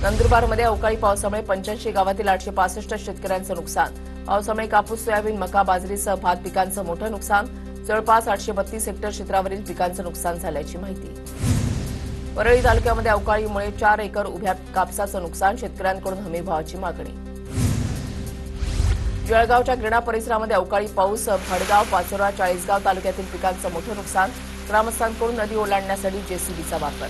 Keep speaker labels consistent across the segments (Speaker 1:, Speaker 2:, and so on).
Speaker 1: नंदुरबारमध्ये अवकाळी पावसामुळे 85 गावातील 865 शेतकऱ्यांचं नुकसान। पावसामुळे कापूस, सोयाबीन, मका, बाजरीसह भात पिकांचं मोठं नुकसान। जवळपास 832 हेक्टर क्षेत्रावरील पिकांचं नुकसान झाल्याची माहिती। परळी तालुक्यामध्ये अवकाळीमुळे 4 एकर उभ्या कापसाचं नुकसान। शेतकऱ्यांकडून हमीभावाची मागणी। जळगावच्या ग्रेडा परिसरामध्ये अवकाळी पाऊस। भडगाव, पाचोरा, चाळीसगाव तालुक्यातील पिकांचं मोठं नुकसान। ग्रामस्थांकडून नदी ओलांडण्यासाठी जेसीबीचा वापर।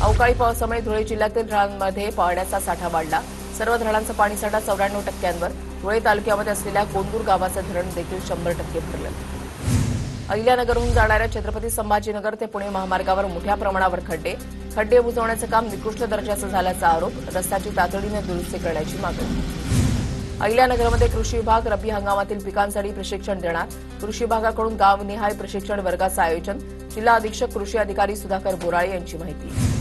Speaker 1: अवकाळी पावसामुळे धुळे जिल्ह्यातील धरणांमध्ये पाण्याचा साठा वाढला। सर्व धरणांचा पाणीसाठा 94%वर। धुळे तालुक्यामध्ये असलेल्या कोंदूर गावाचं धरण देखील 100% भरलं। अहिल्यानगरहून जाणाऱ्या छत्रपती संभाजीनगर ते पुणे महामार्गावर मोठ्या प्रमाणावर खड्डे बुजवण्याचं काम निकृष्ट दर्जाचं झाल्याचा आरोप। रस्त्याची तातडीने दुरुस्ती करण्याची मागणी। अहिल्यानगरमध्ये कृषी विभाग रब्बी हंगामातील पिकांसाठी प्रशिक्षण देणार। कृषी विभागाकडून गावनिहाय प्रशिक्षण वर्गाचं आयोजन। जिल्हा अधीक्षक कृषी अधिकारी सुधाकर बोराळे यांची माहिती।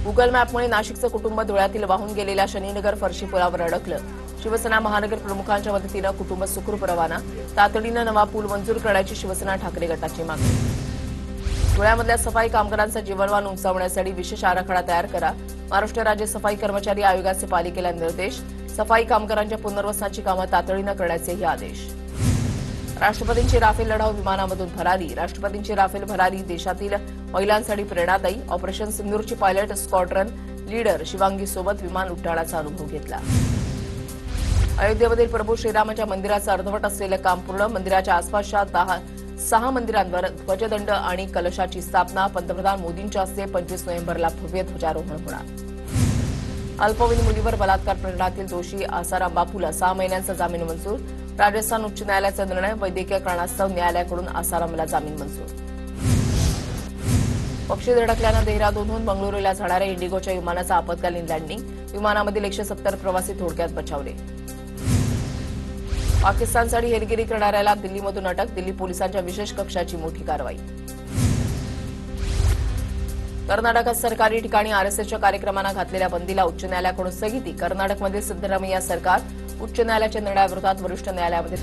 Speaker 1: गुगल मॅपमुळे नाशिकचं कुटुंब धुळ्यातील वाहून गेलेल्या शनीनगर फरशी पुलावर अडकलं। शिवसेना महानगर प्रमुखांच्या मदतीनं कुटुंब सुखरूप रवाना। तातडीनं नवा पूल मंजूर करण्याची शिवसेना ठाकरे गटाची मागणी। धुळ्यामधल्या सफाई कामगारांचा जीवनमान उंचावण्यासाठी विशेष आराखडा तयार करा। महाराष्ट्र राज्य सफाई कर्मचारी आयोगाचे पालिकेला निर्देश। सफाई कामगारांच्या पुनर्वसनाची कामं तातडीनं करण्याचेही आदेश। राष्ट्रपतींची राफेल लढाऊ विमानामधून भरारी। राष्ट्रपतींची राफेल भरारी देशातील महिलांसाठी प्रेरणादायी। ऑपरेशन सिंदूरची पायलट स्क्वॉड्रन लीडर शिवांगी सोबत विमान उड्डाणाचा अनुभव घेतला। अयोध्येमधील प्रभू श्रीरामाच्या मंदिराचं अर्धवट असलेलं काम पूर्ण। मंदिराच्या आसपासच्या 6 मंदिरांवर ध्वजदंड आणि कलशाची स्थापना। पंतप्रधान मोदींच्या हस्ते 25 नोव्हेंबरला भव्य ध्वजारोहण होणार। अल्पवयीन मुलीवर बलात्कार प्रकरणातील दोषी आसाराम बापूला 6 महिन्यांचा जामीन मंजूर। राजस्थान उच्च न्यायालयाचा निर्णय। वैद्यकीय कारणास्तव न्यायालयाकडून आसारामला जामीन मंजूर। पक्षी धडकल्यानं देहरादूनहून बंगळुरूला जाणाऱ्या इंडिगोच्या विमानाचं आपत्कालीन लँडिंग। विमानामधील 170 प्रवासी थोडक्यात बचावले। पाकिस्तानसाठी हेरगिरी करणाऱ्याला दिल्लीमधून अटक। दिल्ली पोलिसांच्या विशेष कक्षाची मोठी कारवाई। कर्नाटकात सरकारी ठिकाणी आरएसएसच्या कार्यक्रमांना घातलेल्या बंदीला उच्च न्यायालयाकडून स्थगिती। कर्नाटकमध्ये सिद्धरामय्या सरकार उच्च न्यायालयाच्या निर्णयाविरोधात वरिष्ठ न्यायालयामध्ये